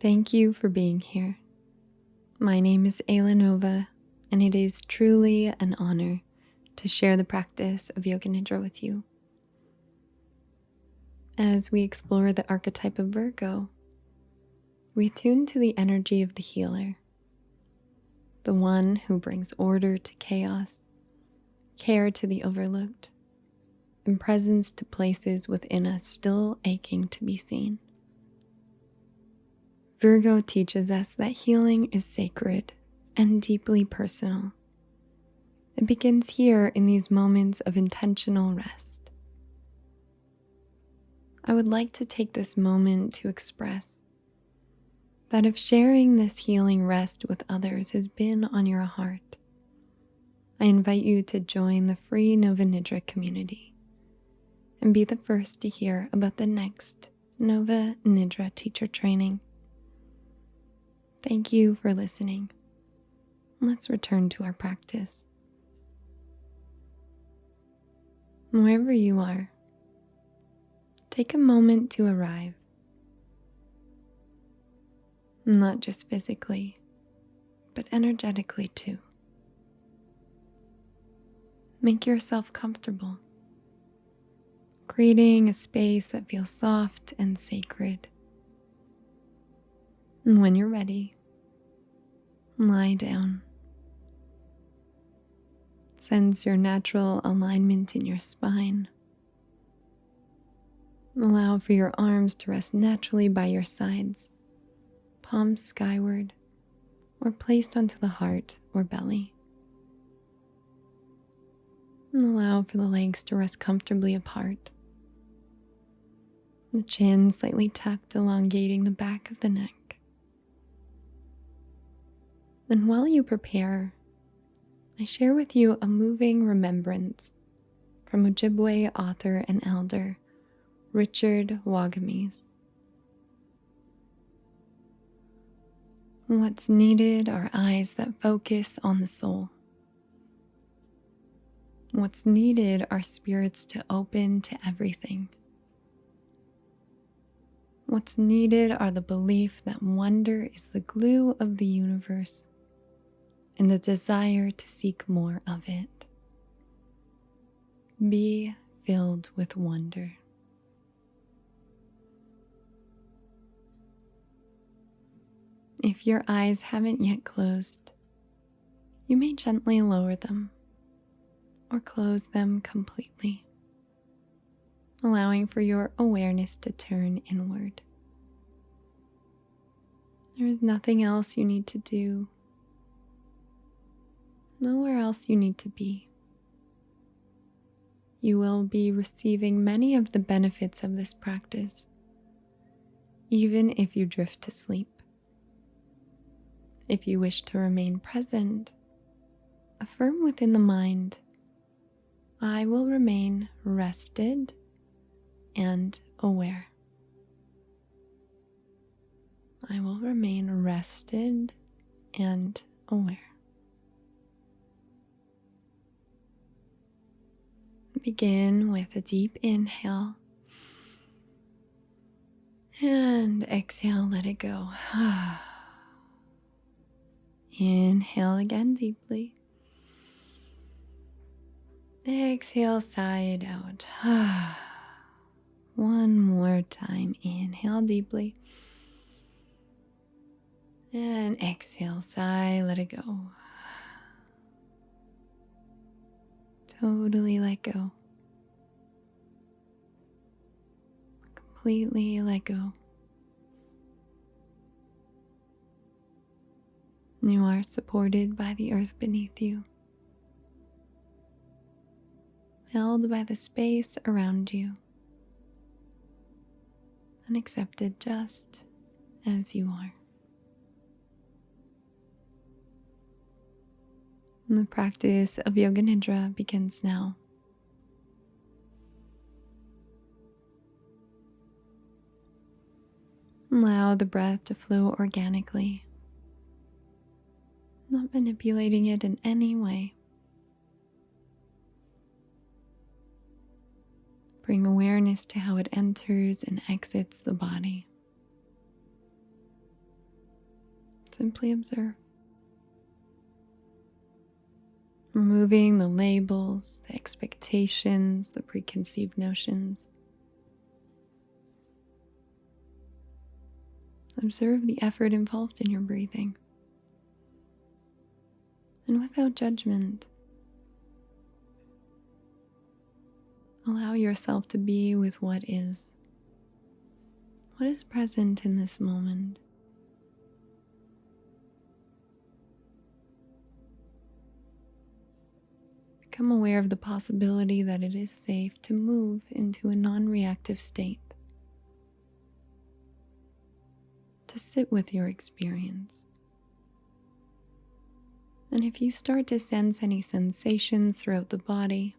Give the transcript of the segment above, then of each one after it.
Thank you for being here. My name is Ayla Nova, and it is truly an honor to share the practice of Yoga Nidra with you. As we explore the archetype of Virgo, we attune to the energy of the healer, the one who brings order to chaos, care to the overlooked, and presence to places within us still aching to be seen. Virgo teaches us that healing is sacred and deeply personal. It begins here in these moments of intentional rest. I would like to take this moment to express that if sharing this healing rest with others has been on your heart, I invite you to join the free Nova Nidra community and be the first to hear about the next Nova Nidra teacher training. Thank you for listening. Let's return to our practice. Wherever you are, take a moment to arrive. Not just physically, but energetically too. Make yourself comfortable, creating a space that feels soft and sacred. And when you're ready, lie down. Sense your natural alignment in your spine. Allow for your arms to rest naturally by your sides, palms skyward, or placed onto the heart or belly. And allow for the legs to rest comfortably apart. The chin slightly tucked, elongating the back of the neck. And while you prepare, I share with you a moving remembrance from Ojibwe author and elder Richard Wagamese. What's needed are eyes that focus on the soul. What's needed are spirits to open to everything. What's needed are the belief that wonder is the glue of the universe and the desire to seek more of it. Be filled with wonder. If your eyes haven't yet closed, you may gently lower them or close them completely, allowing for your awareness to turn inward. There is nothing else you need to do, nowhere else you need to be. You will be receiving many of the benefits of this practice, even if you drift to sleep. If you wish to remain present, affirm within the mind, I will remain rested and aware. I will remain rested and aware. Begin with a deep inhale and exhale, let it go. Inhale again deeply. Exhale, sigh it out. One more time. Inhale deeply. And exhale, sigh, let it go. Totally let go. Completely let go. You are supported by the earth beneath you, held by the space around you, and accepted just as you are. And the practice of Yoga Nidra begins now. Allow the breath to flow organically, not manipulating it in any way. Bring awareness to how it enters and exits the body. Simply observe. Removing the labels, the expectations, the preconceived notions. Observe the effort involved in your breathing. And without judgment, allow yourself to be with what is. What is present in this moment? Become aware of the possibility that it is safe to move into a non-reactive state, to sit with your experience. And if you start to sense any sensations throughout the body,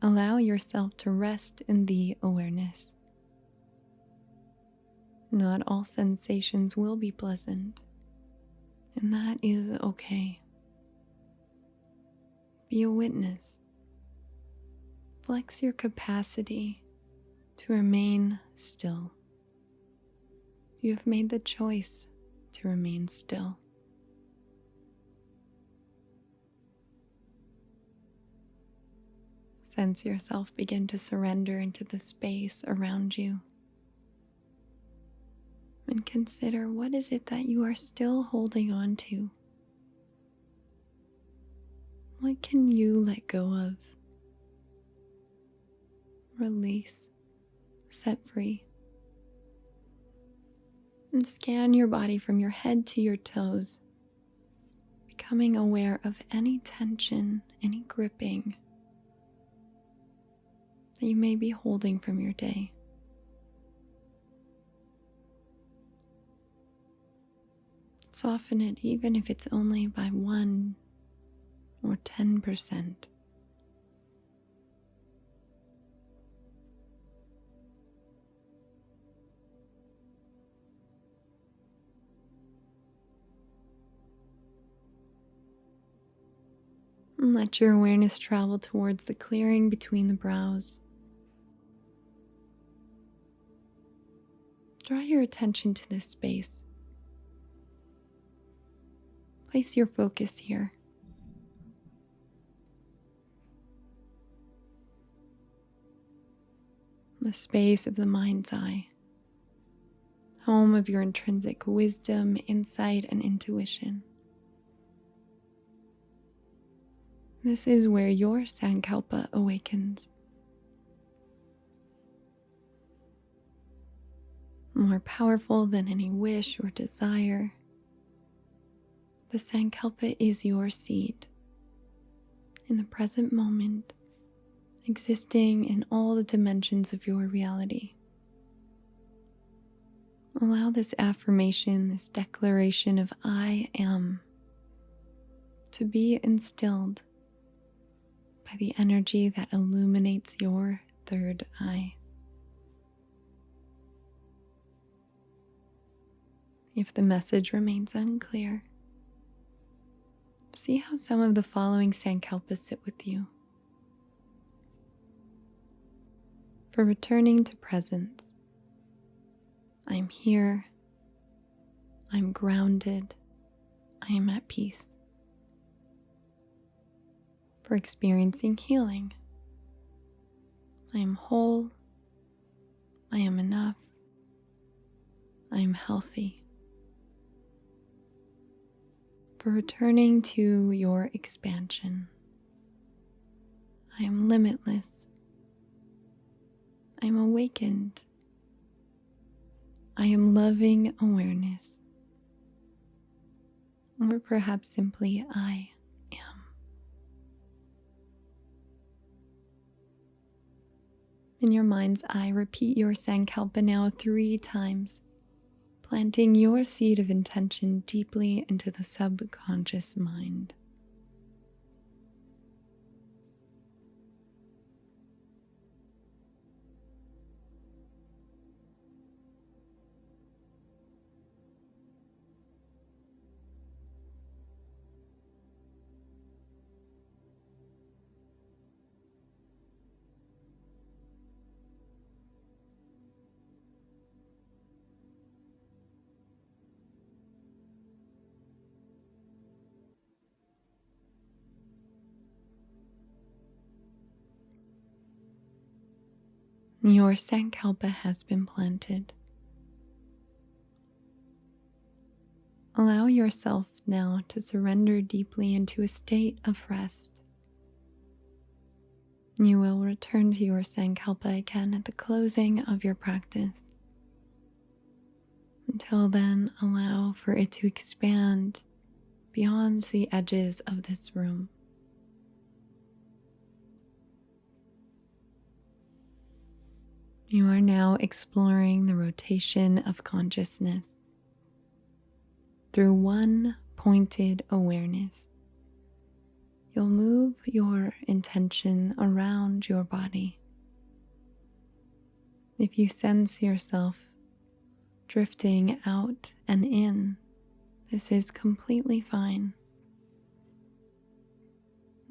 allow yourself to rest in the awareness. Not all sensations will be pleasant, and that is okay. Be a witness. Flex your capacity to remain still. You have made the choice to remain still. Sense yourself begin to surrender into the space around you. And consider, what is it that you are still holding on to? What can you let go of? Release, set free. And scan your body from your head to your toes, becoming aware of any tension, any gripping that you may be holding from your day. Soften it, even if it's only by 1 or 10%. And let your awareness travel towards the clearing between the brows. Draw your attention to this space. Place your focus here. The space of the mind's eye, home of your intrinsic wisdom, insight, and intuition. This is where your Sankalpa awakens. More powerful than any wish or desire, the Sankalpa is your seed in the present moment, existing in all the dimensions of your reality. Allow this affirmation, this declaration of I am, to be instilled by the energy that illuminates your third eye. If the message remains unclear, see how some of the following Sankalpas sit with you. For returning to presence, I am here, I am grounded, I am at peace. For experiencing healing, I am whole, I am enough, I am healthy. For returning to your expansion, I am limitless, I am awakened, I am loving awareness, or perhaps simply I am. In your mind's eye, repeat your Sankalpa now 3 times, planting your seed of intention deeply into the subconscious mind. Your sankalpa has been planted. Allow yourself now to surrender deeply into a state of rest. You will return to your sankalpa again at the closing of your practice. Until then, allow for it to expand beyond the edges of this room. You are now exploring the rotation of consciousness through one pointed awareness. You'll move your intention around your body. If you sense yourself drifting out and in, this is completely fine.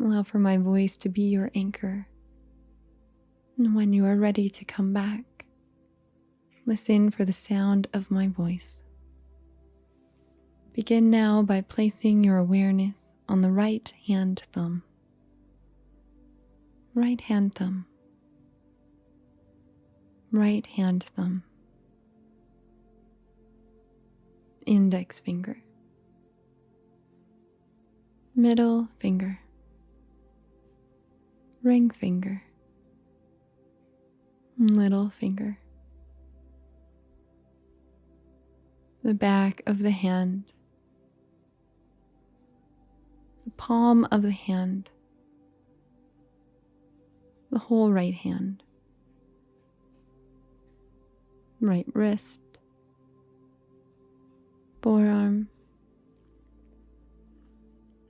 Allow for my voice to be your anchor. And when you are ready to come back, listen for the sound of my voice. Begin now by placing your awareness on the right hand thumb. Right hand thumb. Right hand thumb. Index finger. Middle finger. Ring finger. Little finger. The back of the hand. The palm of the hand. The whole right hand. Right wrist. Forearm.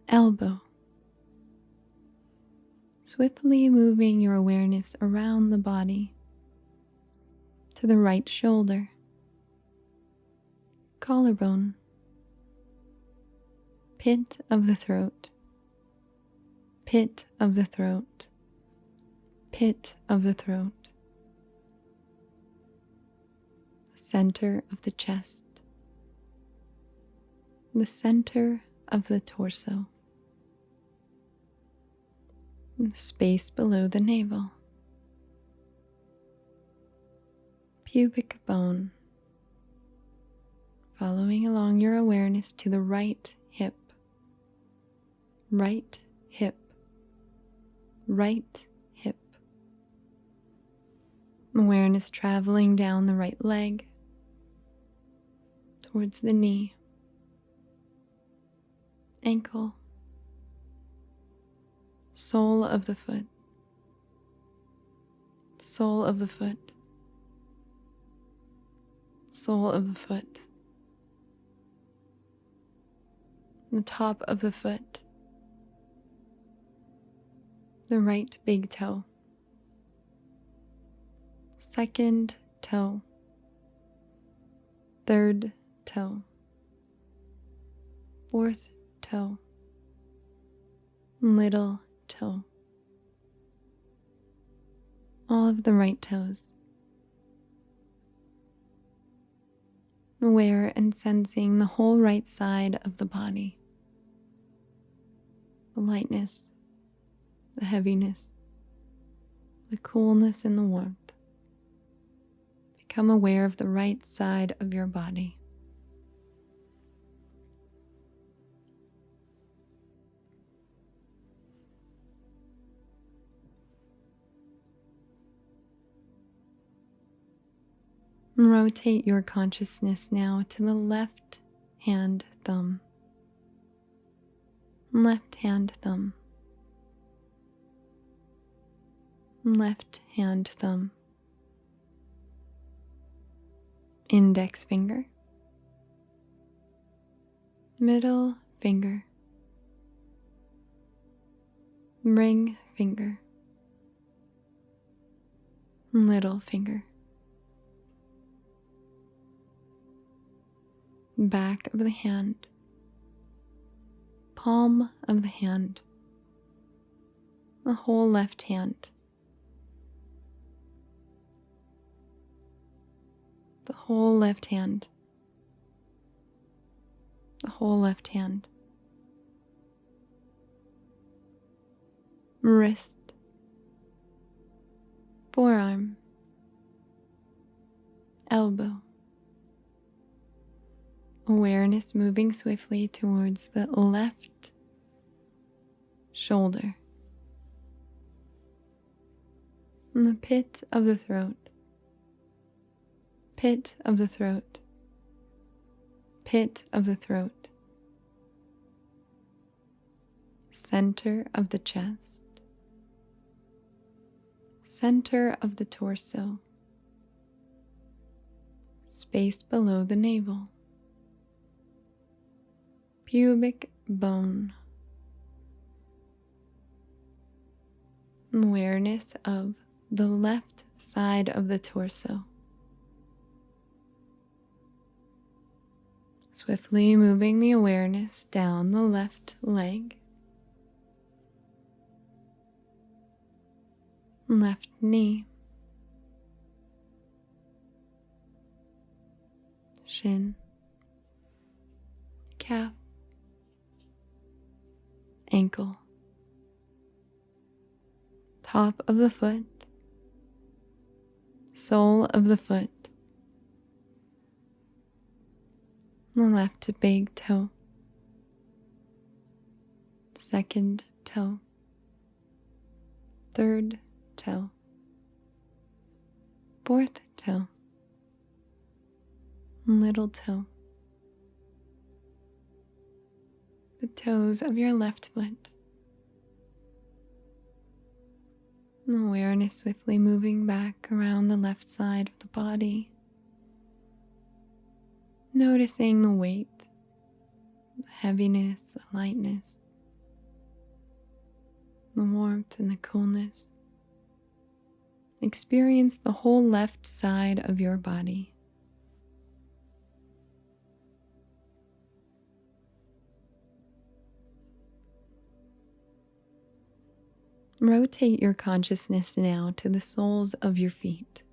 Elbow. Swiftly moving your awareness around the body to the right shoulder, collarbone, pit of the throat, pit of the throat, pit of the throat, the center of the chest, the center of the torso, and the space below the navel, pubic bone, following along your awareness to the right hip, right hip, right hip. Awareness traveling down the right leg towards the knee, ankle, sole of the foot, sole of the foot, sole of the foot, the top of the foot, the right big toe, second toe, third toe, fourth toe, little toe, all of the right toes. Aware and sensing the whole right side of the body, the lightness, the heaviness, the coolness and the warmth. Become aware of the right side of your body. Rotate your consciousness now to the left hand thumb. Left hand thumb. Left hand thumb. Index finger. Middle finger. Ring finger. Little finger. Back of the hand, palm of the hand, the whole left hand, the whole left hand, the whole left hand, wrist, forearm, elbow. Awareness moving swiftly towards the left shoulder. And the pit of the throat. Pit of the throat. Pit of the throat. Center of the chest. Center of the torso. Space below the navel. Pubic bone. Awareness of the left side of the torso. Swiftly moving the awareness down the left leg, left knee, shin, calf, ankle, top of the foot, sole of the foot, the left big toe, second toe, third toe, fourth toe, little toe, the toes of your left foot. Awareness swiftly moving back around the left side of the body. Noticing the weight, the heaviness, the lightness, the warmth and the coolness. Experience the whole left side of your body. Rotate your consciousness now to the soles of your feet.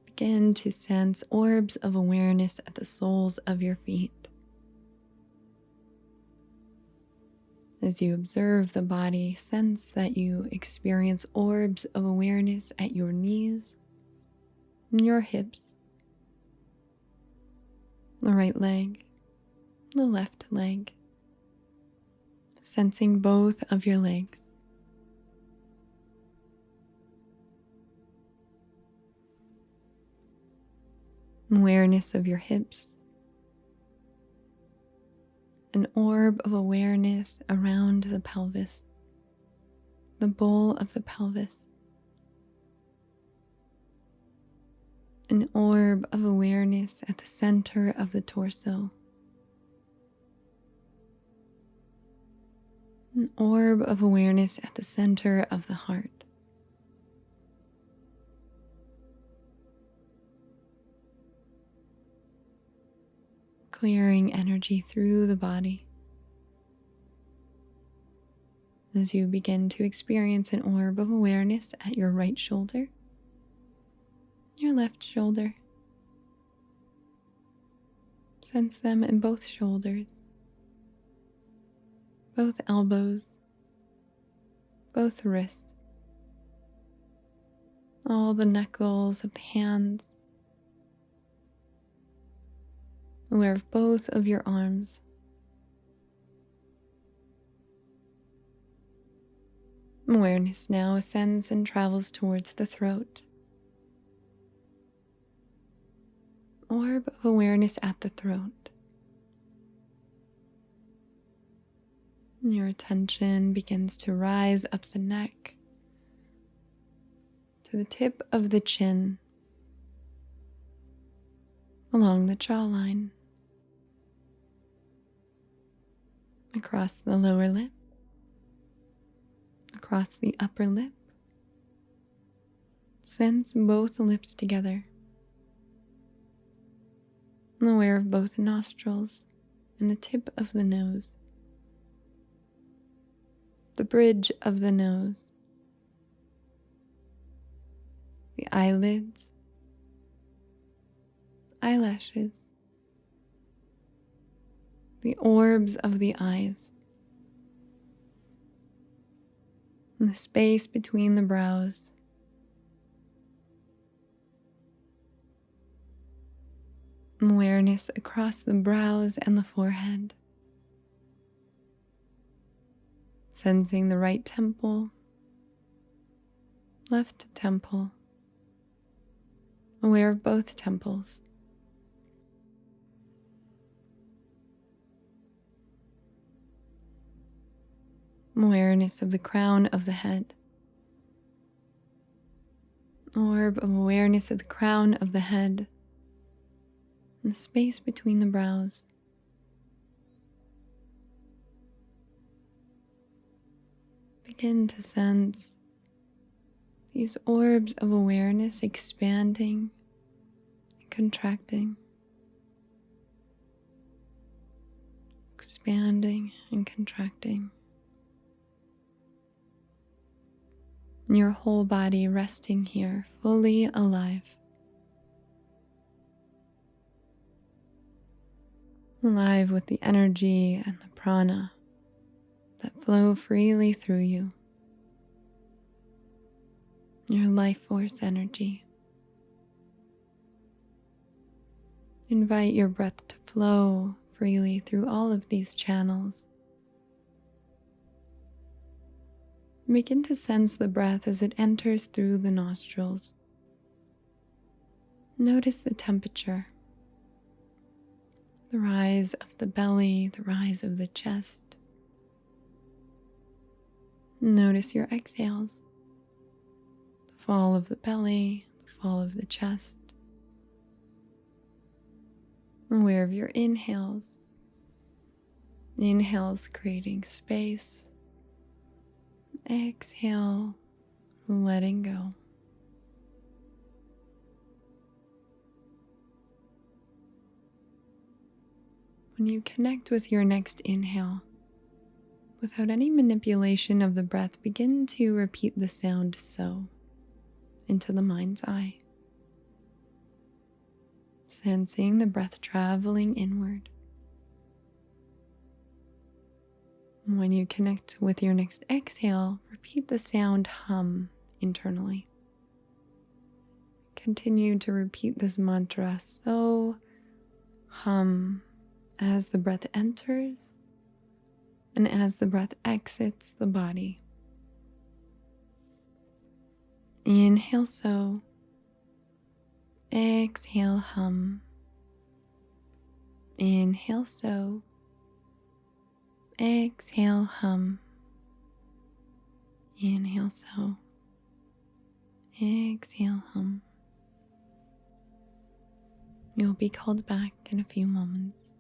Begin to sense orbs of awareness at the soles of your feet. As you observe the body, sense that you experience orbs of awareness at your knees, your hips, the right leg, the left leg, sensing both of your legs. Awareness of your hips. An orb of awareness around the pelvis, the bowl of the pelvis. An orb of awareness at the center of the torso. An orb of awareness at the center of the heart. Clearing energy through the body. As you begin to experience an orb of awareness at your right shoulder, your left shoulder. Sense them in both shoulders, both elbows, both wrists, all the knuckles of the hands, aware of both of your arms. Awareness now ascends and travels towards the throat. Orb of awareness at the throat. Your attention begins to rise up the neck to the tip of the chin, along the jawline, across the lower lip, across the upper lip. Sense both lips together. Aware of both nostrils and the tip of the nose, the bridge of the nose, the eyelids, eyelashes, the orbs of the eyes, and the space between the brows. Awareness across the brows and the forehead. Sensing the right temple, left temple. Aware of both temples. Awareness of the crown of the head. Orb of awareness of the crown of the head and the space between the brows. Begin to sense these orbs of awareness expanding and contracting, expanding and contracting. Your whole body resting here, fully alive. Alive with the energy and the prana that flow freely through you. Your life force energy. Invite your breath to flow freely through all of these channels. Begin to sense the breath as it enters through the nostrils. Notice the temperature, the rise of the belly, the rise of the chest. Notice your exhales, the fall of the belly, the fall of the chest. Aware of your inhales. Inhales creating space. Exhale, letting go. When you connect with your next inhale, without any manipulation of the breath, begin to repeat the sound so into the mind's eye. Sensing the breath traveling inward. When you connect with your next exhale, repeat the sound hum internally. Continue to repeat this mantra, so hum, as the breath enters and as the breath exits the body. Inhale so, exhale hum. Inhale so, exhale hum. Inhale so, exhale hum. You'll be called back in a few moments.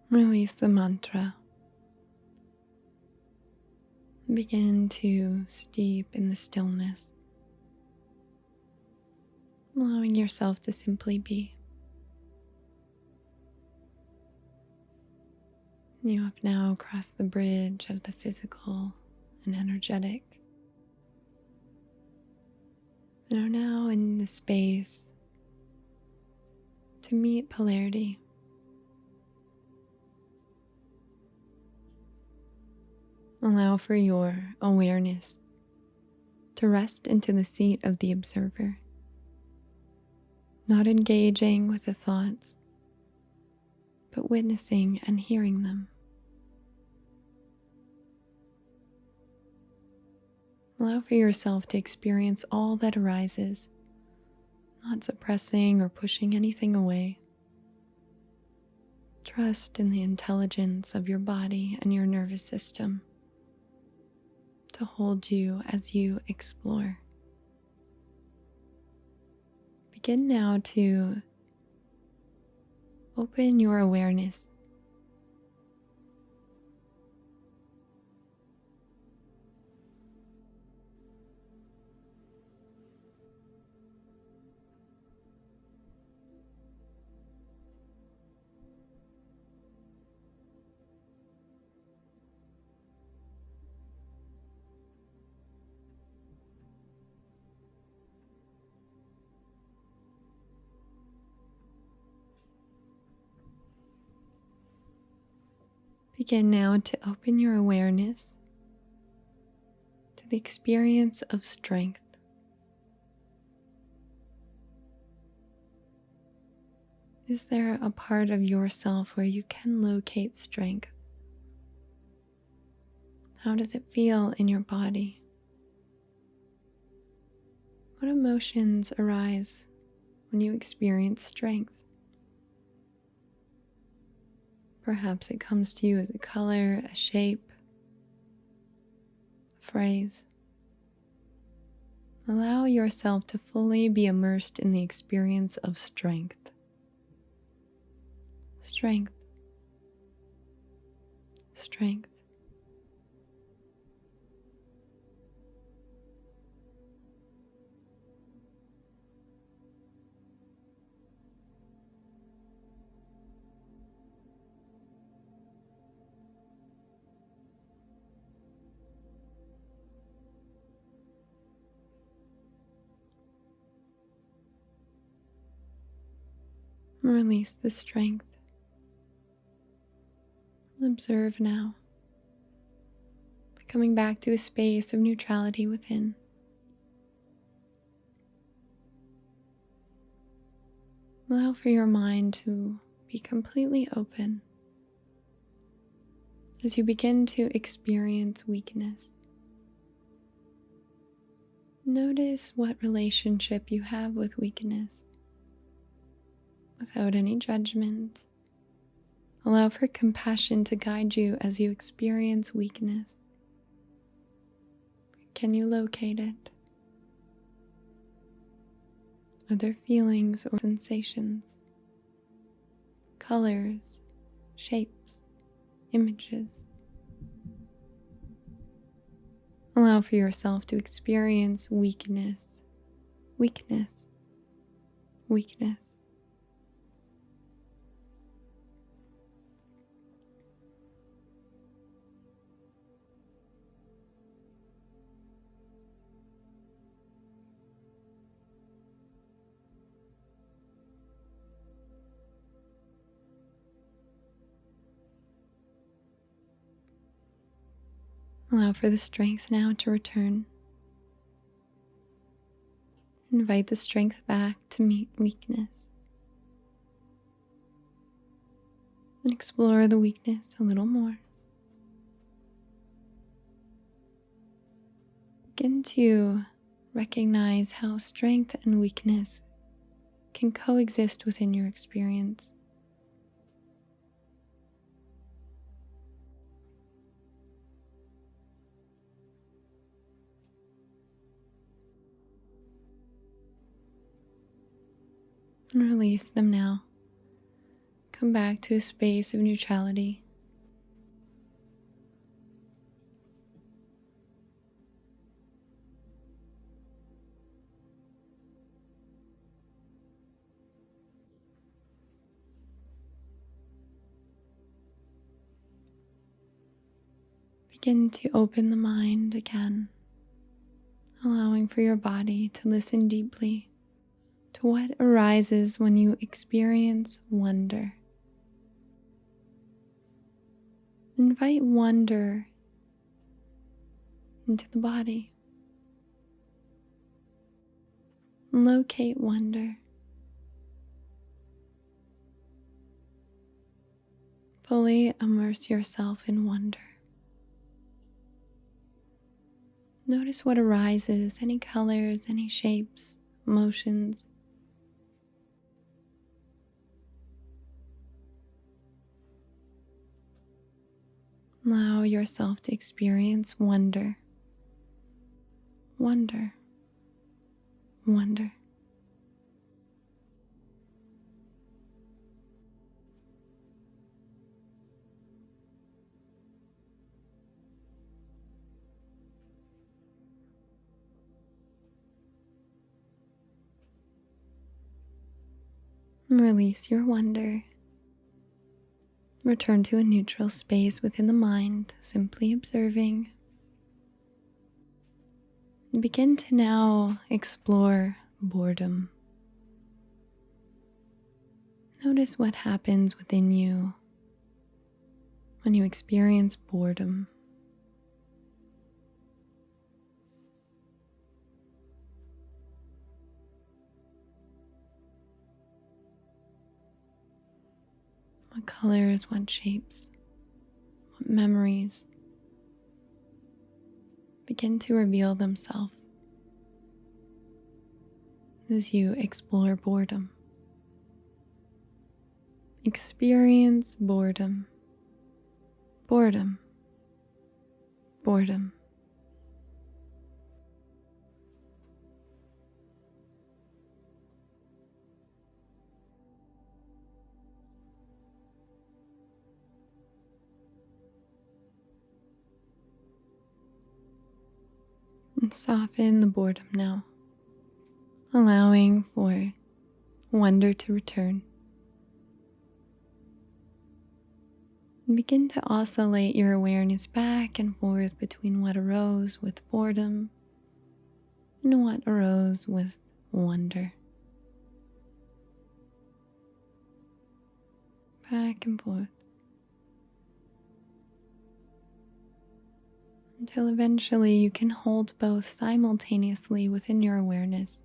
Release the mantra. Begin to steep in the stillness, allowing yourself to simply be. You have now crossed the bridge of the physical and energetic, and are now in the space to meet polarity. Allow for your awareness to rest into the seat of the observer, not engaging with the thoughts, but witnessing and hearing them. Allow for yourself to experience all that arises, not suppressing or pushing anything away. Trust in the intelligence of your body and your nervous system to hold you as you explore. Begin now to open your awareness. Begin now to open your awareness to the experience of strength. Is there a part of yourself where you can locate strength? How does it feel in your body? What emotions arise when you experience strength? Perhaps it comes to you as a color, a shape, a phrase. Allow yourself to fully be immersed in the experience of strength. Strength. Strength. Release the strength. Observe now, coming back to a space of neutrality within. Allow for your mind to be completely open as you begin to experience weakness. Notice what relationship you have with weakness. Without any judgment, allow for compassion to guide you as you experience weakness. Can you locate it? Are there feelings or sensations, colors, shapes, images? Allow for yourself to experience weakness, weakness, weakness. Allow for the strength now to return. Invite the strength back to meet weakness. And explore the weakness a little more. Begin to recognize how strength and weakness can coexist within your experience. And release them now. Come back to a space of neutrality. Begin to open the mind again, allowing for your body to listen deeply to what arises when you experience wonder. Invite wonder into the body. Locate wonder. Fully immerse yourself in wonder. Notice what arises, any colors, any shapes, emotions. Allow yourself to experience wonder wonder, wonder. Release your wonder. Return to a neutral space within the mind, simply observing. And begin to now explore boredom. Notice what happens within you when you experience boredom. What colors, what shapes, what memories begin to reveal themselves as you explore boredom. Experience boredom, boredom, boredom. And soften the boredom now, allowing for wonder to return. And begin to oscillate your awareness back and forth between what arose with boredom and what arose with wonder. Back and forth. Until eventually you can hold both simultaneously within your awareness.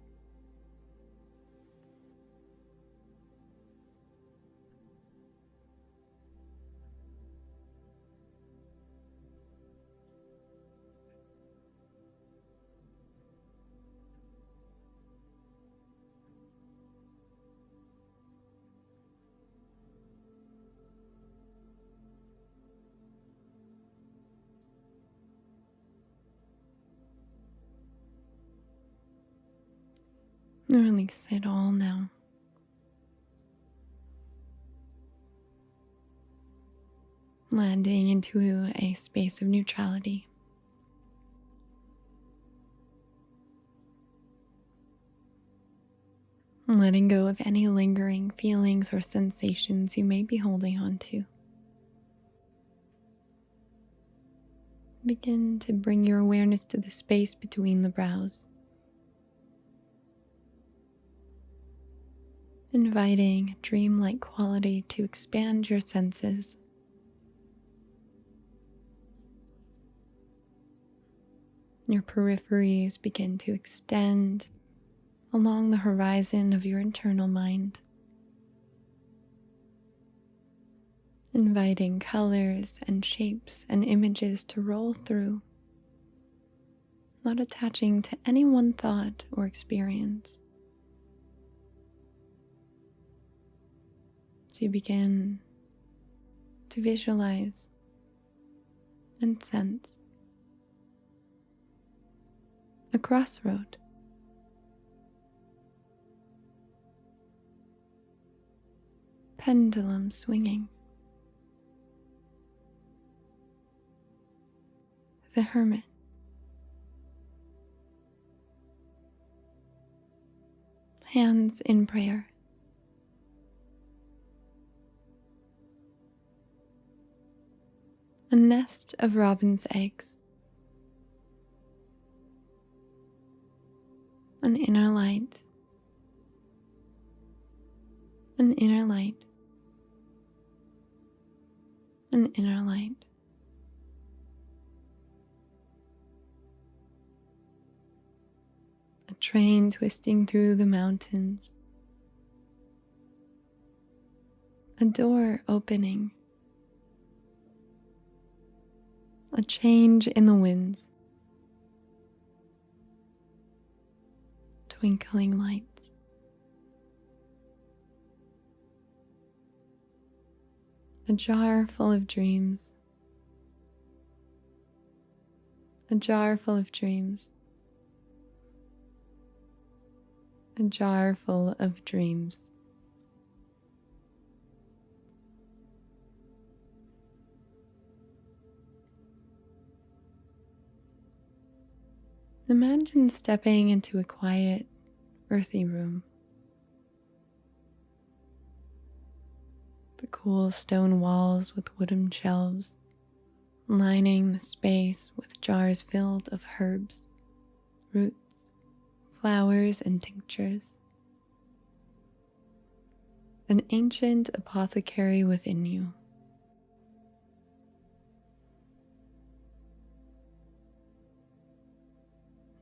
Release it all now. Landing into a space of neutrality. Letting go of any lingering feelings or sensations you may be holding on to. Begin to bring your awareness to the space between the brows. Inviting a dreamlike quality to expand your senses. Your peripheries begin to extend along the horizon of your internal mind. Inviting colors and shapes and images to roll through, not attaching to any one thought or experience. So you begin to visualize and sense a crossroad. Pendulum swinging. The hermit. Hands in prayer. A nest of robin's eggs. An inner light. An inner light. An inner light. A train twisting through the mountains. A door opening. A change in the winds. Twinkling lights. A jar full of dreams. A jar full of dreams. a jar full of dreams. Imagine stepping into a quiet, earthy room. The cool stone walls with wooden shelves, lining the space with jars filled of herbs, roots, flowers, and tinctures. An ancient apothecary within you.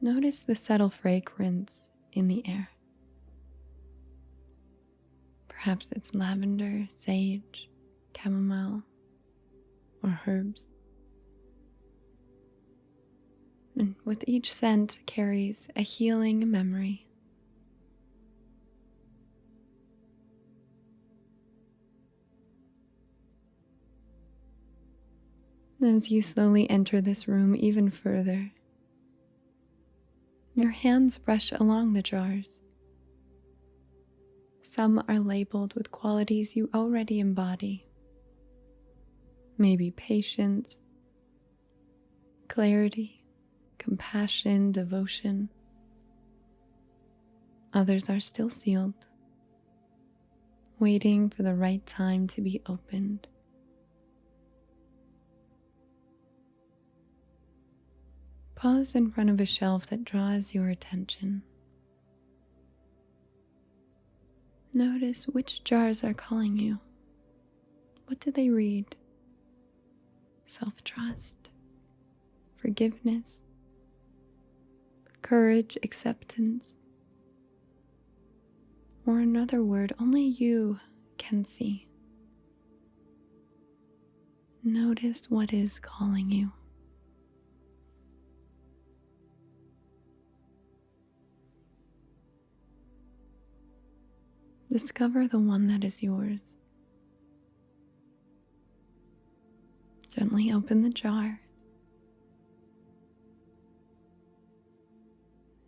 Notice the subtle fragrance in the air. Perhaps it's lavender, sage, chamomile, or herbs. And with each scent carries a healing memory. As you slowly enter this room even further, your hands brush along the jars. Some are labeled with qualities you already embody. Maybe patience, clarity, compassion, devotion. Others are still sealed, waiting for the right time to be opened. Pause in front of a shelf that draws your attention. Notice which jars are calling you. What do they read? Self-trust, forgiveness, courage, acceptance, or another word only you can see. Notice what is calling you. Discover the one that is yours. Gently open the jar.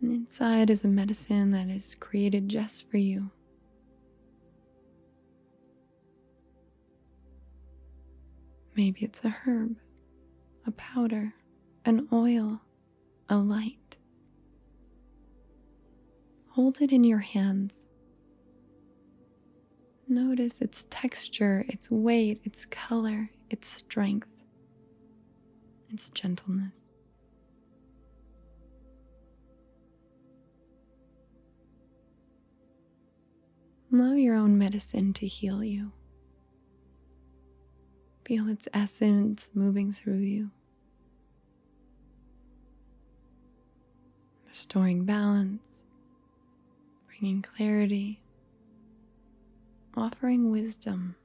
And inside is a medicine that is created just for you. Maybe it's a herb, a powder, an oil, a light. Hold it in your hands. Notice its texture, its weight, its color, its strength, its gentleness. Allow your own medicine to heal you. Feel its essence moving through you, restoring balance, bringing clarity, offering wisdom.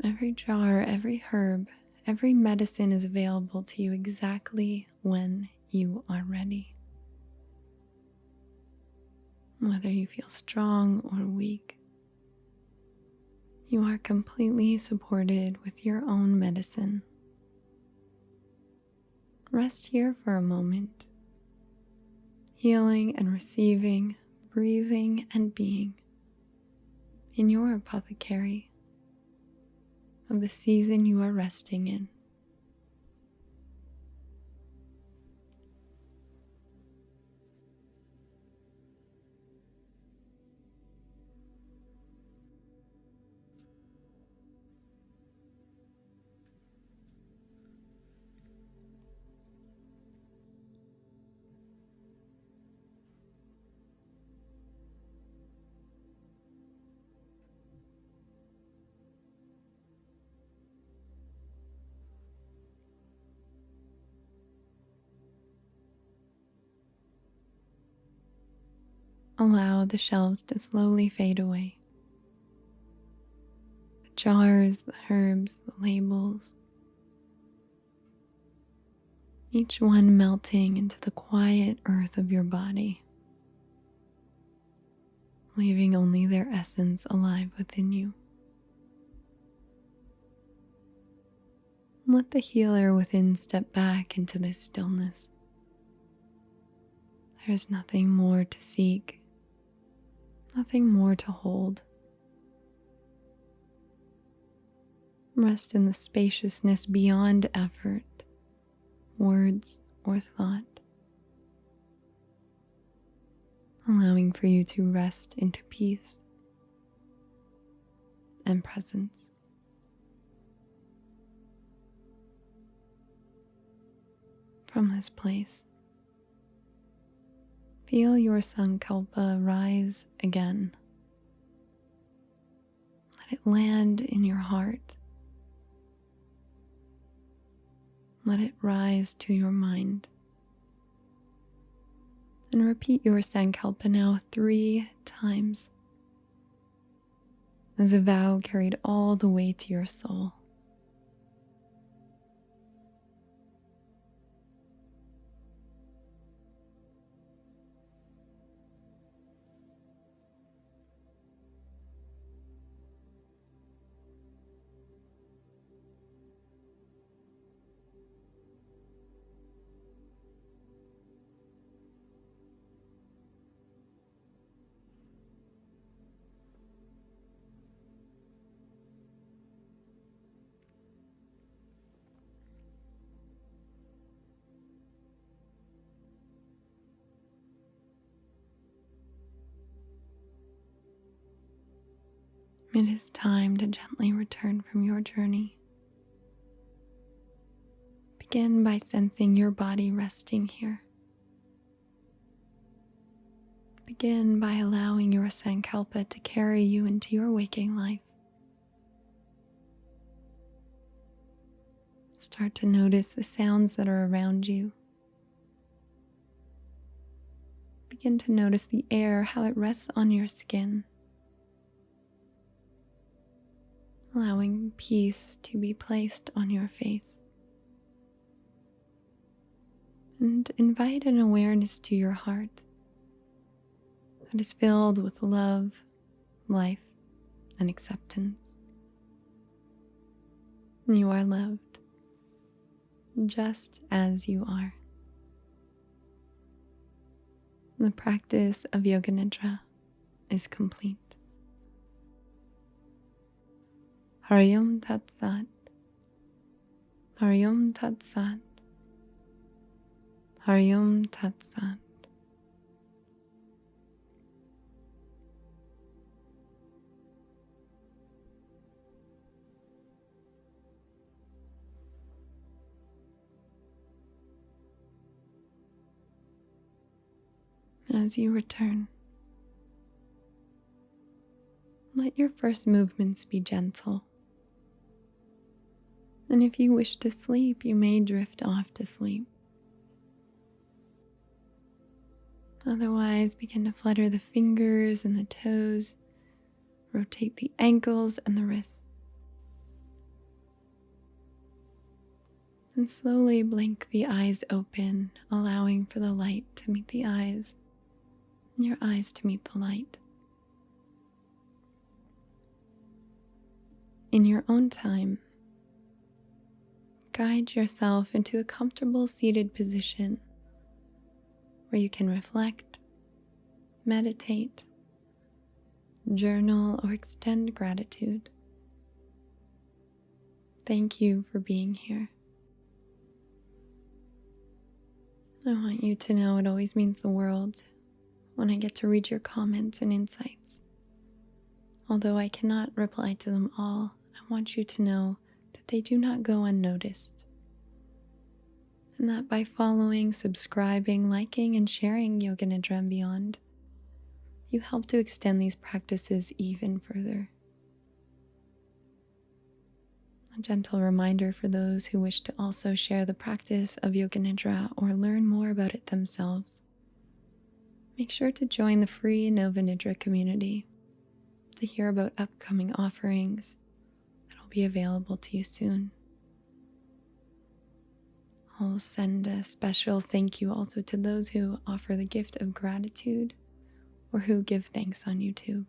Every jar, every herb, every medicine is available to you exactly when you are ready. Whether you feel strong or weak, you are completely supported with your own medicine. Rest here for a moment, healing and receiving, breathing and being in your apothecary of the season you are resting in. Allow the shelves to slowly fade away. The jars, the herbs, the labels, each one melting into the quiet earth of your body, leaving only their essence alive within you. Let the healer within step back into this stillness, There's nothing more to seek, nothing more to hold. Rest in the spaciousness beyond effort, words, or thought, allowing for you to rest into peace and presence. From this place, feel your sankalpa rise again. Let it land in your heart. Let it rise to your mind. And repeat your sankalpa now 3 times, as a vow carried all the way to your soul. It is time to gently return from your journey. Begin by sensing your body resting here. Begin by allowing your sankalpa to carry you into your waking life. Start to notice the sounds that are around you. Begin to notice the air, how it rests on your skin, allowing peace to be placed on your face. And invite an awareness to your heart that is filled with love, life, and acceptance. You are loved, just as you are. The practice of Yoga Nidra is complete. Hari Om Tat Sat. Hari Om Tat Sat. Hari Om Tat Sat. As you return, let your first movements be gentle. And if you wish to sleep, you may drift off to sleep. Otherwise, begin to flutter the fingers and the toes, rotate the ankles and the wrists. And slowly blink the eyes open, allowing for the light to meet the eyes, and your eyes to meet the light. In your own time, guide yourself into a comfortable seated position where you can reflect, meditate, journal, or extend gratitude. Thank you for being here. I want you to know it always means the world when I get to read your comments and insights. Although I cannot reply to them all, I want you to know that they do not go unnoticed. And that by following, subscribing, liking, and sharing Yoga Nidra and beyond, you help to extend these practices even further. A gentle reminder for those who wish to also share the practice of Yoga Nidra or learn more about it themselves. Make sure to join the free Nova Nidra Community to hear about upcoming offerings that will be available to you soon. I'll send a special thank you also to those who offer the gift of gratitude or who give thanks on YouTube.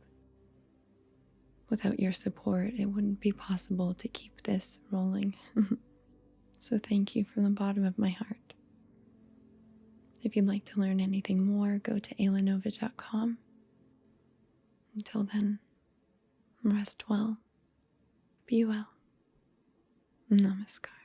Without your support, it wouldn't be possible to keep this rolling. So thank you from the bottom of my heart. If you'd like to learn anything more, go to aylanova.com. Until then, rest well, be well. Namaskar.